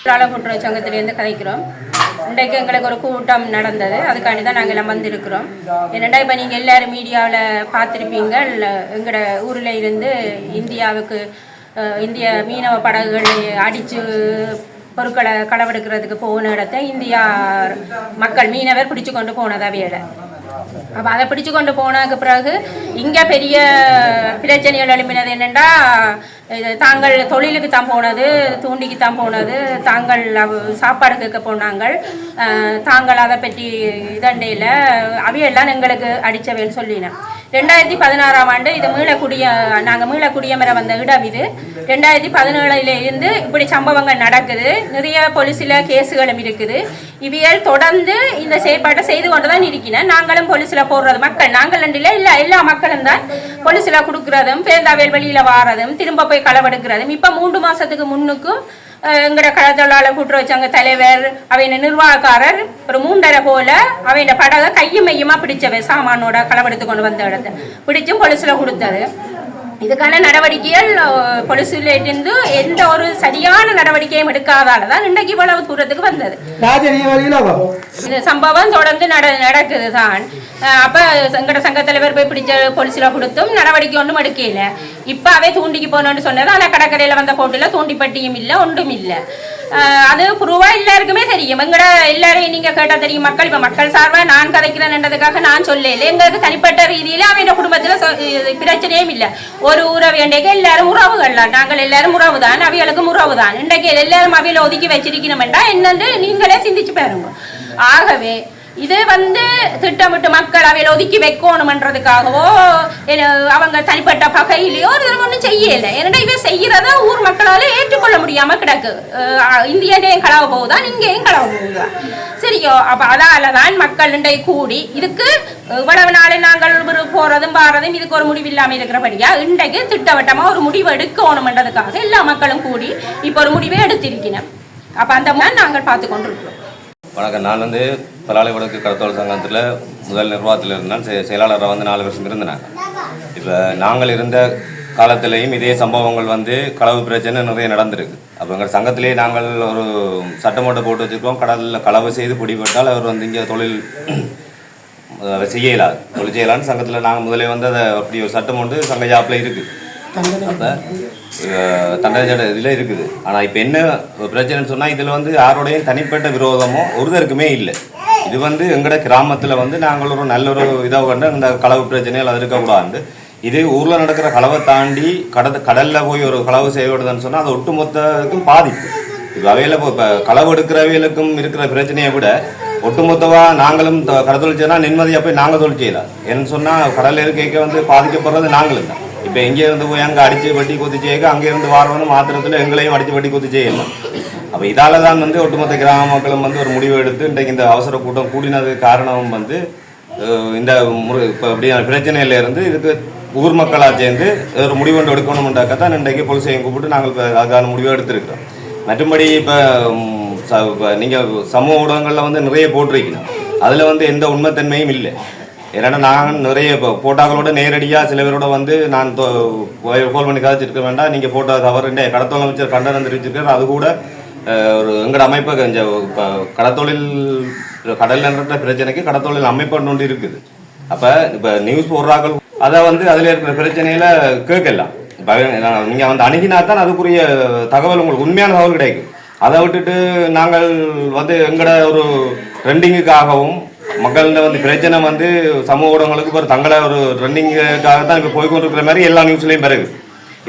கூட்டுறவு சங்கத்திலேருந்து கதைக்கிறோம். இன்றைக்கு எங்களுக்கு ஒரு கூட்டம் நடந்தது, அதுக்காண்டி தான் நாங்கள் எல்லாம் வந்திருக்கிறோம். என்னென்னா இப்போ நீங்கள் எல்லோரும் மீடியாவில் பார்த்துருப்பீங்க, எங்களோட ஊரில் இருந்து இந்திய மீனவ படகுகளை அடித்து பொருட்களை களவெடுக்கிறதுக்கு போன இடத்த இந்தியா மக்கள் மீனவர் பிடிச்சு கொண்டு போனதா வேலை. அப்போ அதை பிடிச்சு கொண்டு போனதுக்கு பிறகு இங்கே பெரிய பிரச்சனைகள் எழுப்பினது என்னென்னா, இது தாங்கள் தொழிலுக்கு தான் போனது, தூண்டிக்கு தான் போனது, தாங்கள் சாப்பாடு கேட்க போனாங்கள், தாங்கள் அதை பற்றி இதண்டையில் அவையெல்லாம் எங்களுக்கு அடித்தவைன்னு சொல்லினேன். 2016ஆம் ஆண்டு இது நாங்கள் மீளக்குடியமர வந்த இடம் இது. 2017 இருந்து இப்படி சம்பவங்கள் நடக்குது, நிறைய போலீஸில் கேஸுகளும் இருக்குது. இவைகள் தொடர்ந்து இந்த செயற்பாட்டை செய்து கொண்டு தான் இருக்கிறேன். நாங்களும் போலீஸில் போடுறது மக்கள், நாங்கள் ரெண்டில் இல்லை, எல்லா மக்களும் தான் போலீஸில் கொடுக்குறதும், பேருந்தாவியல் வெளியில் வாரதும், திரும்ப போய் களவெடுக்கிறதும். இப்போ 3 மாதத்துக்கு முன்னுக்கும் எங்களோட கடத்தொழிலாளர் கூட்டுறவு சங்க தலைவர் அவையின் நிர்வாகக்காரர் ஒரு 3.5 போல அவையோட படகை கையும் மையமா பிடிச்சவை சாமானோட களவெடுத்து கொண்டு வந்த இடத்த பிடிச்சும் போலீஸ்ல கொடுத்தது. இதுக்கான நடவடிக்கைகள் போலீஸிலிருந்து எந்த ஒரு சரியான நடவடிக்கையும் எடுக்காதால தான் இன்றைக்கு இவ்வளவு தூரத்துக்கு வந்தது. இந்த சம்பவம் தொடர்ந்து நடக்குது தான். அப்போ எங்கட சங்க தலைவர் போய் பிடிச்ச போலீஸில் கொடுத்தும் நடவடிக்கை ஒன்றும் எடுக்கல. இப்போ அவை தூண்டிக்கு போகணுன்னு சொன்னது, ஆனால் கடற்கரையில் வந்த போட்டியில் தூண்டிப்பட்டியும் இல்லை, ஒன்றும் இல்லை. அது புருவா எல்லாருக்குமே தெரியும். எங்கட எல்லாரையும் நீங்கள் கேட்டால் தெரியும். மக்கள் இப்போ மக்கள் சார்பாக நான் கதைக்கிறேன்ன்றதுக்காக நான் சொல்லல, எங்களுக்கு தனிப்பட்ட ரீதியில் அவன் குடும்பத்தில் பிரச்சனையும் இல்லை. ஒரு உறவு இன்றைக்கு எல்லாரும் உறவுகள் தான், நாங்கள் எல்லாரும் உறவு தான், அவைகளுக்கும் உறவு தான். இன்றைக்கு எல்லாரும் அவையில் ஒதுக்கி வச்சிருக்கணும்டா என்னன்னு நீங்களே சிந்திச்சு பாருங்க. ஆகவே இது திட்டமிட்டு மக்கள் அவையில் ஒதுக்கி வைக்கணுமன்றதுக்காகவோ அவங்க தனிப்பட்ட பகையிலையோ ஒன்றும் செய்யலை. ஏன்னா இவன் செய்யறத ஊர் மக்களால் ஏற்றுக்கொள்ள முடியாம கிடக்கு. இந்தியனையும் களவ போகுதான், இங்கேயும் களவ போகுதா, சரியோ? அப்ப அதால தான் மக்கள் இன்றைக்கு கூடி இதுக்கு இவ்வளவு நாளை நாங்கள் போறதும் பாறதும் இதுக்கு ஒரு முடிவு இல்லாமல் இருக்கிறபடியா இன்றைக்கு திட்டவட்டமா ஒரு முடிவு எடுக்கணும்ன்றதுக்காக எல்லா மக்களும் கூடி இப்போ ஒரு முடிவை எடுத்திருக்கணும். அப்ப அந்த மாதிரி நாங்கள் பார்த்து கொண்டிருக்கிறோம். வணக்கம். நான் பலாலை வடக்கு கடத்தொழில் சங்கத்தில் முதல் நிர்வாகத்தில் இருந்தால் செயலாளராக 4 வருஷம் இருந்தேன். இப்போ நாங்கள் இருந்த காலத்திலையும் இதே சம்பவங்கள் களவு பிரச்சனை நிறைய நடந்திருக்கு. அப்போ எங்கள் சங்கத்திலே நாங்கள் ஒரு சட்டமோட்டை போட்டு வச்சுருக்கோம். கடலில் களவு செய்து பிடிபட்டால் அவர் இங்கே தொழில் செய்யலாது, தொழில் செய்யலான்னு சங்கத்தில் நாங்கள் முதலே அதை அப்படி ஒரு சட்டம் சங்க ஜாப்பில் இருக்குது. அப்போ தண்டனை இதில் இருக்குது. ஆனால் இப்போ என்ன பிரச்சனைன்னு சொன்னால், இதில் யாரோடையும் தனிப்பட்ட விரோதமோ ஒருத்தருக்குமே இல்லை. இது எங்களோட கிராமத்தில் நாங்கள் ஒரு நல்ல ஒரு இதை கண்டு இந்த களவு பிரச்சனைகள் அது இருக்கக்கூடாது. இது ஊரில் நடக்கிற களவை தாண்டி கடலில் போய் ஒரு களவு செய்யப்படுதுன்னு சொன்னால் அது ஒட்டுமொத்தத்துக்கும் பாதிப்பு. இப்போ அவையில் இப்போ களவு எடுக்கிறவைகளுக்கும் இருக்கிற பிரச்சனையை விட ஒட்டுமொத்தமாக நாங்களும் கடத்தொழில் செய்யலாம், நிம்மதியாக போய் நாங்கள் தொழில் செய்யலாம். ஏன்னு சொன்னால் கடலில் இருக்க பாதிக்கப்படுறது நாங்களும் தான். இப்போ எங்கே இருந்து போய் அங்கே அடித்து வட்டி கொத்தி செய்ய, அங்கே இருந்து வாரவனு மாத்திரத்தில் எங்களையும் அடித்து வட்டி கொத்தி செய்யலாம். அப்போ இதால் தான் ஒட்டுமொத்த கிராம மக்களும் ஒரு முடிவு எடுத்து இன்றைக்கு இந்த அவசர கூட்டம் கூடினது காரணம் இந்த இப்போ அப்படியான பிரச்சனையிலேருந்து இதுக்கு ஊர் மக்களாக சேர்ந்து ஒரு முடிவு ஒன்று எடுக்கணும்ன்றாக்கத்தான் இன்றைக்கு போலீஸையும் கூப்பிட்டு நாங்கள் அதுக்கான முடிவை எடுத்திருக்கிறோம். மற்றபடி இப்போ நீங்கள் சமூக ஊடகங்களில் நிறைய போட்டிருக்கணும், அதில் எந்த உண்மைத்தன்மையும் இல்லை. ஏன்னா நான் நிறைய இப்போ போட்டாக்களோட நேரடியாக சில பேரோட நான் கோல் பண்ணி கதைச்சிருக்க வேண்டாம், நீங்கள் போட்டோ தவறுண்டே கடத்தொழில் அமைச்சர் கண்டனம் தெரிவிச்சிருக்காரு. அது கூட ஒரு எங்களோட அமைப்பை கொஞ்சம் இப்போ கடத்தொழில் கடலில் நடந்த பிரச்சனைக்கு கடத்தொழில் அமைப்பு ஒன்று இருக்குது. அப்போ இப்போ நியூஸ் போடுறாக்கள் அதை அதில் இருக்கிற பிரச்சனையில் கேட்கலாம். இப்போ நீங்கள் அணுகினா தான் அதுக்குரிய தகவல் உங்களுக்கு உண்மையான தகவல் கிடைக்கும். அதை விட்டுட்டு நாங்கள் எங்களோட ஒரு ட்ரெண்டிங்குக்காகவும் மக்கள்கிட்ட பிரச்சனை சமூக ஊடகங்களுக்கு ஒரு தங்களை ஒரு ட்ரெண்டிங்குக்காக தான் இப்போ போய்கொண்டிருக்கிற மாதிரி எல்லா நியூஸ்லையும் பிறகு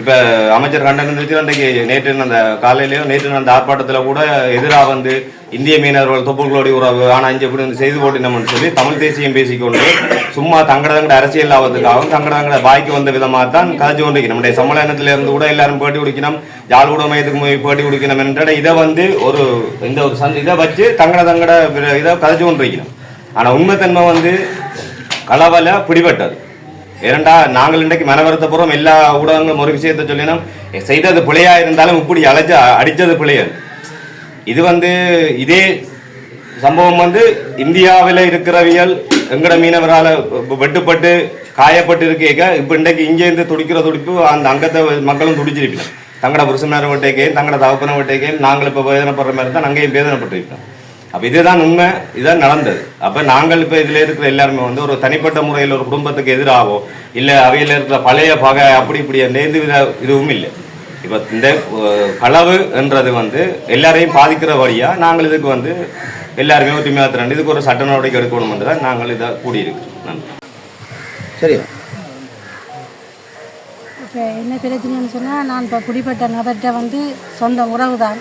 இப்போ அமைச்சர் கண்டனம் தெரிவித்து அன்றைக்கு நேற்று அந்த காலையிலேயோ நேற்று அந்த ஆர்ப்பாட்டத்தில் கூட எதிராக இந்திய மீனவர்கள் தொப்புகளோடி உறவு ஆனால் இங்கே இப்படி செய்து போட்டினோம்னு சொல்லி தமிழ் தேசியம் பேசிக்கொண்டு சும்மா தங்கடங்கட அரசியல் ஆவதுக்காகவும் தங்கடங்கட பாய்க்கு வந்த விதமாக தான் கதைச்சு கொண்டிருக்கணும். நம்முடைய சம்மேளனத்திலிருந்து கூட எல்லாரும் பேட்டி கொடுக்கணும், யாழ் ஊடகத்துக்கு போய் பேட்டி கொடுக்கணும் என்ற இதை ஒரு இந்த ஒரு இதை வச்சு தங்கட இதை கதைச்சு கொண்டிருக்கணும். ஆனால் உண்மைத்தன்மை களவலை பிடிபட்டது. ஏனண்டா நாங்கள் இன்றைக்கு மனவருத்தப்புறம் எல்லா ஊடகங்களும் ஒரு விஷயத்தை சொல்லினோம், செய்தது பிழையா இருந்தாலும் இப்படி அடித்தது பிழையாது. இது இதே சம்பவம் இந்தியாவில் இருக்கிறவியல் எங்கட மீனவரால் வெட்டுப்பட்டு காயப்பட்டு இருக்க இப்போ இன்றைக்கு இங்கேருந்து துடிக்கிற துடிப்பு அந்த அங்கத்தை மக்களும் துடிச்சிருப்பினோம். தங்களோட புருஷனார் வீட்டைக்கையும் தங்களோட தகப்பன வீட்டைக்கையும் நாங்கள் இப்போ வேதனைப்படுற மாதிரி தான் அங்கேயும் வேதனைப்பட்டிருக்கோம். அப்போ இதுதான் உண்மை, இதுதான் நடந்தது. அப்போ நாங்கள் இப்போ இதில் இருக்கிற எல்லாருமே வந்து ஒரு தனிப்பட்ட முறையில் ஒரு குடும்பத்துக்கு எதிராகவோ இல்லை அவையில் இருக்கிற பழைய பகை அப்படி இப்படி எந்த இதுவும் இல்லை. இப்போ இந்த களவு என்றது வந்து எல்லாரையும் பாதிக்கிற வழியாக நாங்கள் இதுக்கு வந்து எல்லாருமே ஒற்றுமையாக திரண்டு இதுக்கு ஒரு சட்ட நடவடிக்கை எடுக்கணும் என்று தான் நாங்கள் இதை கூடியிருக்கிறோம். நன்றி. சரி, இப்போ என்ன பிரச்சனைன்னு சொன்னால், நான் இப்போ குடிப்பட்ட நபர்கிட்ட வந்து சொந்த உறவு தான்,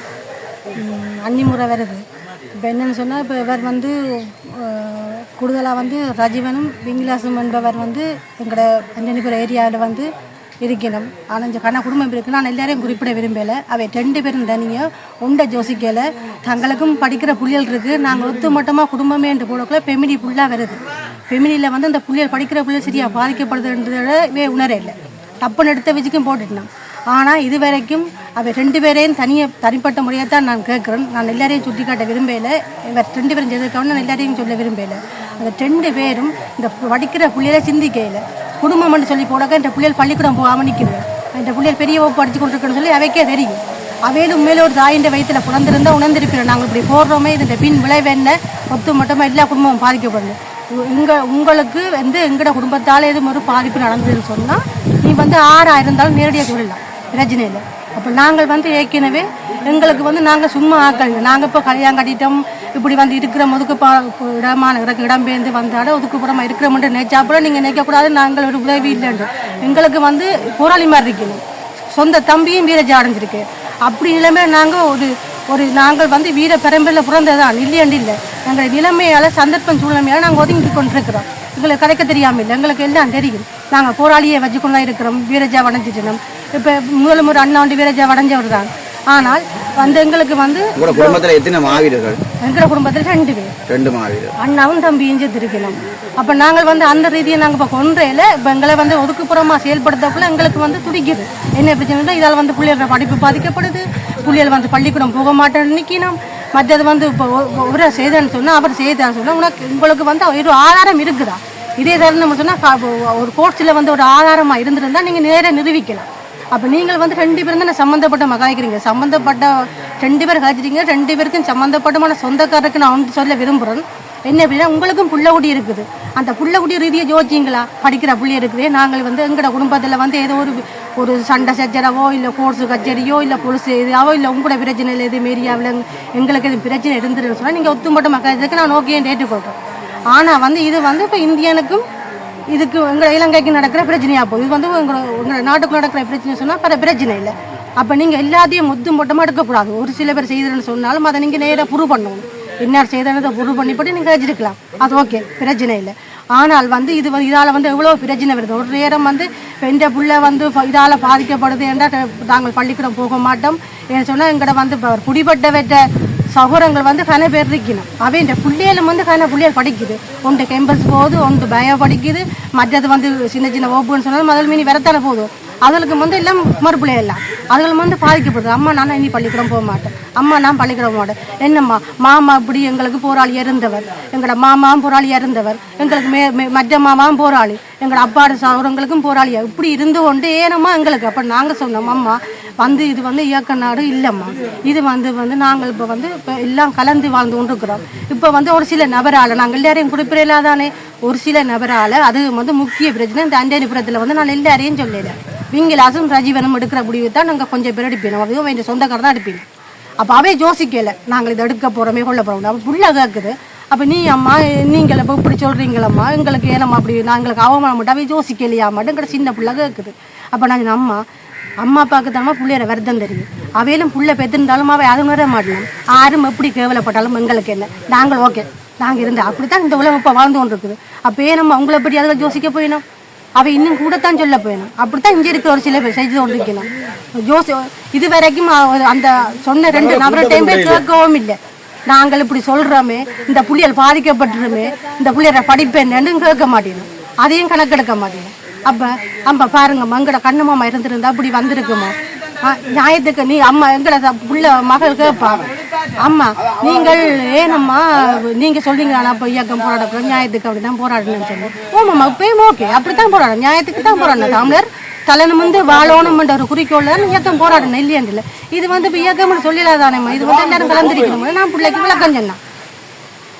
அன்னி முறை வருது. இப்போ என்னென்னு சொன்னால், இப்போ இவர் வந்து கூடுதலாக வந்து ரஜீவனும் விங்கிலாசும் என்பவர் வந்து எங்களோட அஞ்சனிபுர ஏரியாவில் வந்து இருக்கணும். ஆனால் இந்த கண்ண குடும்பம் இருக்குது. நான் எல்லாரையும் குறிப்பிட விரும்பலை. அவை 2 பேரும் தனியாக உண்டை யோசிக்கலை. தங்களுக்கும் படிக்கிற புள்ளிகள் இருக்குது. நாங்கள் ஒத்து மட்டமாக குடும்பமே என்று போடக்குள்ள பெமினி ஃபுல்லாக வருது. பெமினியில் வந்து அந்த புள்ளிகள் படிக்கிற புள்ளிகள் சரியாக பாதிக்கப்படுதுன்றதே உணரே இல்லை. தப்புன்னு எடுத்த வச்சுக்கும் போட்டுட்டேன். ஆனால் இது வரைக்கும் அவை 2 பேரையும் தனிப்பட்ட முறையாக தான் நான் கேட்குறேன். நான் எல்லாரையும் சுட்டி காட்ட விரும்பலை. இவர் 2 பேரும் செய்ததுக்காக நான் எல்லாரையும் சொல்ல விரும்பலை. அந்த 2 பேரும் இந்த படிக்கிற புள்ளிகளை சிந்திக்கையில் குடும்பம் என்று சொல்லி போடாக்க இந்த பிள்ளைகள் பள்ளிக்கூடம் போகாமல் நிற்கிறது. இந்த பிள்ளைகள் பெரிய வகுப்பு படித்து கொண்டிருக்குன்னு சொல்லி அவைக்கே தெரியும். அவையிலும் உண்மையில ஒரு தாயின் வயிற்றில் புலந்திருந்தால் உணர்ந்திருக்கிறோம். நாங்கள் இப்படி போடுறோமே, இந்த பின் விளைவு என்ன, ஒத்து மட்டுமா எல்லா குடும்பமும் பாதிக்கப்படுது. உங்களுக்கு வந்து எங்களோட குடும்பத்தால் எதுவும் ஒரு பாதிப்பு நடந்ததுன்னு சொன்னால் நீ வந்து 6 இருந்தாலும் நேரடியாக சொல்லலாம், பிரச்சனை இல்லை. அப்போ நாங்கள் வந்து ஏற்கனவே எங்களுக்கு வந்து நாங்கள் சும்மா ஆக்கள், நாங்கள் இப்போ கல்யாணம் கட்டிட்டோம், இப்படி வந்து இருக்கிற இடமான இடம்பெயர்ந்து வந்தாட ஒதுக்குப்புறமாக இருக்கிறோம்ன்ற நினைச்சாப்புல நீங்கள் நினைக்கக்கூடாது நாங்கள் ஒரு உதவி இல்லைன்று. எங்களுக்கு வந்து போராளி மாதிரி இருக்கணும். சொந்த தம்பியும் வீரஜா அடைஞ்சிருக்கு. அப்படி நிலைமையில நாங்கள் நாங்கள் வந்து வீர பரம்பரையில் பிறந்ததான் இல்லையண்டு இல்லை. எங்கள் நிலைமையால் சந்தர்ப்பம் சூழ்நிலையால் நாங்கள் ஒதுங்கி கொண்டிருக்கிறோம். எங்களுக்கு கதைக்க தெரியாமல் இல்லை, எங்களுக்கு எல்லாம் தெரியும். நாங்கள் போராளியை வச்சுக்கொண்டு தான் இருக்கிறோம். வீரஜா அடைஞ்சிட்டோம். இப்போ முதல்ல ஒரு அண்ணா வந்து வீரஜா அடைஞ்சவர் தான். ஆனால் வந்து எங்களுக்கு வந்து குடும்பத்தில் எத்தனை மாவீரர்கள்? எங்கள் குடும்பத்தில் 2 பேர், 2 மாவீரர், அண்ணாவும் தம்பியும் செத்துருக்கணும். அப்போ நாங்கள் வந்து அந்த ரீதியை நாங்கள் இப்போ கொன்றையில் இப்போ எங்களை வந்து ஒதுக்குப்புறமாக செயல்படுத்தக்குள்ள எங்களுக்கு வந்து துடிக்குது. என்ன பிரச்சனை, இதால் வந்து பிள்ளைகளோட படிப்பு பாதிக்கப்படுது, பிள்ளைகள் வந்து பள்ளிக்கூடம் போக மாட்டேன்னு நிற்கணும். மற்றது வந்து இப்போ ஒரு செய்தான்னு சொன்னால் அவர் செய்தான்னு சொன்னால் உங்களுக்கு வந்து ஒரு ஆதாரம் இருக்குதா? இதே தருணம் சொன்னால் ஒரு கோர்ட்ஸில் வந்து ஒரு ஆதாரமாக இருந்திருந்தால் நீங்கள் நேராக நிரூபிக்கலாம். அப்போ நீங்கள் வந்து 2 பேரும் தான் சம்மந்தப்பட்ட கதைக்கிறீங்க. சம்மந்தப்பட்ட 2 பேர் கதைச்சிட்டீங்க. 2 பேருக்கும் சம்மந்தப்பட்டமான சொந்தக்காரருக்கு நான் ஒன்று சொல்ல விரும்புகிறேன். என்ன அப்படின்னா, உங்களுக்கும் புள்ளக்குடி இருக்குது. அந்த புள்ளக்குடி ரீதியாக யோசிச்சிங்களா? படிக்கிற புள்ளி இருக்குது. நாங்கள் வந்து எங்களோட குடும்பத்தில் வந்து ஏதோ ஒரு சண்டை சச்சரவோ இல்லை கோர்ஸு கச்சேரியோ இல்லை பொலிசு எதுவோ இல்லை உங்களோட பிரச்சனையில் எது ஏரியாவில் எங்களுக்கு எது பிரச்சனை இருந்துருன்னு சொன்னால் நீங்கள் ஒத்துமட்ட மக்களுக்கு நான் ஓகே ஏற்றுக்கொள்கிறேன். ஆனால் வந்து இது வந்து இப்போ இந்தியனுக்கும் இதுக்கு எங்கள் இலங்கைக்கு நடக்கிற பிரச்சனையாக போகுது. இது வந்து உங்களோட நாட்டுக்கு நடக்கிற பிரச்சனை சொன்னால் பல பிரச்சனை இல்லை. அப்போ நீங்கள் எல்லாத்தையும் மொத்தமாக எடுக்கக்கூடாது. ஒரு சில பேர் செய்ததுன்னு சொன்னாலும் அதை நீங்கள் நேராக ப்ரூவ் பண்ணணும். இன்னார் செய்ததை ப்ரூவ் பண்ணிப்பட்டு நீங்கள் வச்சிருக்கலாம், அது ஓகே, பிரச்சனை இல்லை. ஆனால் வந்து இதால் வந்து எவ்வளோ பிரச்சனை வருது. ஒரு நேரம் வந்து எந்த பிள்ளை வந்து இதால் பாதிக்கப்படுது என்றால் நாங்கள் பள்ளிக்கூடம் போக மாட்டோம் ஏன்னு சொன்னால் எங்கள்கிட்ட வந்து குடிபட்ட வெட்ட சகோதரங்கள் வந்து கன பேர் இருக்கணும். அவை இந்த பிள்ளைகளும் வந்து கன பிள்ளைகள் படிக்குது. ஒன்று கேம்பஸ் போகுது, ஒன்று பயோ படிக்குது, மற்றது வந்து சின்ன சின்ன வகுப்புன்னு சொன்னாலும் முதல் மீனி வரத்தானே போகுது. அதுகளுக்கு வந்து எல்லாம் மறுபிள்ளை எல்லாம் அதுகளும் வந்து பாதிக்கப்படுது. அம்மா நான் இனி பள்ளிக்கூடம் போக மாட்டேன், அம்மா நான் பள்ளிக்கூடம் போக மாட்டேன். என்னம்மா மாமா இப்படி எங்களுக்கு போராளி இருந்தவர், எங்களோட மாமாவும் போராளி இருந்தவர், எங்களுக்கு மற்ற மாமாவும் போராளி, எங்களோட அப்பாடு சகோதரங்களுக்கும் போராளியா இப்படி இருந்து கொண்டு ஏனம்மா எங்களுக்கு. அப்போ நாங்கள் சொன்னோம், அம்மா வந்து இது வந்து இயக்க நாடு இல்லைம்மா, இது வந்து நாங்கள் இப்போ வந்து இப்போ எல்லாம் கலந்து வாழ்ந்து கொண்டிருக்கிறோம். இப்போ வந்து ஒரு சில நபரால் நாங்கள் எல்லாரையும் குறிப்பிடலாதானே, ஒரு சில நபரால் அது வந்து முக்கிய பிரச்சனை. இந்த அண்டனிபுரத்தில் வந்து நான் எல்லாரையும் சொல்லலை. விங்கிலாசும் ரஜீவனும் எடுக்கிற முடிவு தான் நாங்கள் கொஞ்சம் பேர் எடுப்பினோம். அதுவும் என் சொந்தக்கார தான் எடுப்பினோம். அப்போ அவே யோசிக்கலை நாங்கள் இதை எடுக்க போகிறோமே கொள்ள போகிறோம். அப்போ புள்ள கேட்குது. அப்போ நீ அம்மா நீங்கள் இப்போ இப்படி சொல்கிறீங்களம்மா எங்களுக்கு ஏனம்மா அப்படி நாங்களுக்கு அவமானம் மட்டும் அவை யோசிக்கலையா மட்டும் எங்கிட்ட சின்ன பிள்ளை கேட்குது. அப்போ நாங்கள் அம்மா அப்பாவுக்கு தானமா பிள்ளையோட வருத்தம் தெரியும். அவையிலும் புள்ள பெற்றிருந்தாலும் அவை அது வர மாட்டோம். யாரும் எப்படி கேவலப்பட்டாலும் எங்களுக்கு என்ன, நாங்கள் ஓகே நாங்கள் இருந்தோம். அப்படித்தான் இந்த உலகம் இப்போ வாழ்ந்து கொண்டு இருக்குது. அப்போ ஏனம்மா உங்களை பற்றி அதில் யோசிக்க போயினோம், அவை இன்னும் கூடத்தான் சொல்ல போயிடும். அப்படித்தான் இங்கே இருக்க ஒரு சில பேர் செய்து கொண்டிருக்கணும். இது வரைக்கும் அந்த சொன்ன 2 நபர்கிட்டையும் போய் கேட்கவும் இல்லை. நாங்கள் இப்படி சொல்கிறோமே, இந்த புள்ளியல் பாதிக்கப்பட்டுருமே, இந்த புள்ளியரை படிப்பேன்னு கேட்க மாட்டேனும், அதையும் கணக்கெடுக்க மாட்டேனும். அப்போ பாருங்கம்மா எங்கட கண்ணம்மா இருந்திருந்தா அப்படி வந்திருக்குமா? நியாயத்துக்கு நீ அம்மா எங்கட புள்ள மகள் கேட்பா, அம்மா நீங்கள் ஏனம்மா நீங்கள் சொல்றீங்களா இப்போ இயக்கம் போராடக்கூடாது, நியாயத்துக்கு அப்படி தான் போராடணும்னு சொல்லி. ஓமாம்மா இப்பயும் ஓகே அப்படித்தான் போராடணும், நியாயத்துக்கு தான் போராடணும். தமிழர் தலைநிமிர்ந்து வாழணும்ன்ற ஒரு குறிக்கோள் தான் இயக்கம் போராடணும் இல்லையாண்டில்ல. இது வந்து இப்போ இயக்கம்னு சொல்லிடாதானேம்மா, இது வந்து எல்லாரும் கலந்துருக்கணும். நான் பிள்ளைக்கு விளக்கம் சொன்னேன்.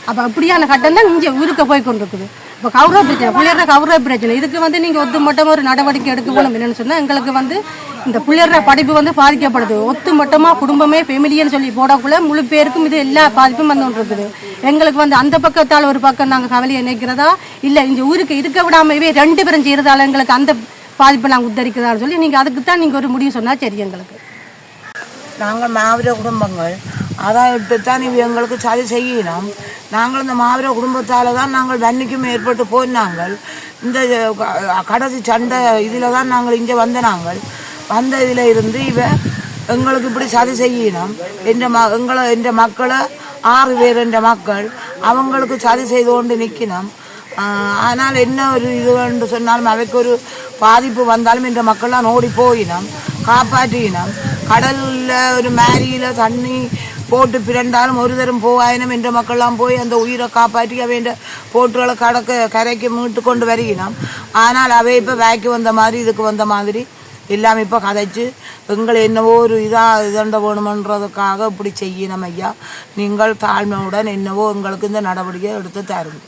அப்போ அப்படியான கட்டம் தான் இங்கே ஊருக்கு போய் கொண்டிருக்குது. இப்போ கௌரவ பிரச்சனை, புள்ளியற கௌரவ பிரச்சனை, இதுக்கு வந்து நீங்கள் ஒத்துமொட்டமாக ஒரு நடவடிக்கை எடுக்கணும். என்னென்னு சொன்னால் எங்களுக்கு வந்து இந்த புள்ளியற படிப்பு வந்து பாதிக்கப்படுது. ஒத்துமொட்டமாக குடும்பமே ஃபெமிலின்னு சொல்லி போடக்குள்ள முழு பேருக்கும் இது எல்லா பாதிப்பும் வந்து கொண்டு இருக்குது. எங்களுக்கு வந்து அந்த பக்கத்தால் ஒரு பக்கம் நாங்கள் கவலையை நினைக்கிறதா இல்லை இந்த ஊருக்கு இருக்க விடாமவே 2 பேரும் செய்கிறதால எங்களுக்கு அந்த பாதிப்பை நாங்கள் உத்தரிக்கிறதான்னு சொல்லி நீங்கள் அதுக்கு தான் நீங்கள் ஒரு முடிவு சொன்னால் சரி. எங்களுக்கு நாங்கள் மாவீர குடும்பங்கள் அதான் இப்படித்தான் இவ எங்களுக்கு சரி செய்யணும். நாங்கள் இந்த மாவீர குடும்பத்தால் தான் நாங்கள் வன்னிக்கும் ஏற்பட்டு போனாங்கள். இந்த கடைசி சண்டை இதில் தான் நாங்கள் இங்கே நாங்கள் வந்த இதில் இருந்து இவ எங்களுக்கு இப்படி சரி செய்யணும். என்ற மக்களை 6 பேர் என்ற மக்கள் அவங்களுக்கு சரி செய்து கொண்டு நிற்கணும். ஆனால் என்ன ஒரு இது என்று சொன்னாலும் அவைக்கு ஒரு பாதிப்பு வந்தாலும் இந்த மக்கள்லாம் ஓடி போயினோம், காப்பாற்றினோம். கடலில் ஒரு மேரியில் தண்ணி போட்டு பிறண்டாலும் ஒரு தரம் போவாயினம் என்ற மக்கள்லாம் போய் அந்த உயிரை காப்பாற்றி அவைன்ற போட்டுகளை கரைக்கு மீட்டு கொண்டு வருகினோம். ஆனால் அவை இப்போ வேக்கு வந்த மாதிரி இதுக்கு வந்த மாதிரி எல்லாம் இப்போ கதைச்சு எங்களை என்னவோ ஒரு இதண்ட வேணுமன்றதுக்காக இப்படி செய்யணும். ஐயா, நீங்கள் தாழ்மையுடன் என்னவோ எங்களுக்கு இந்த நடவடிக்கை எடுத்து தருங்க.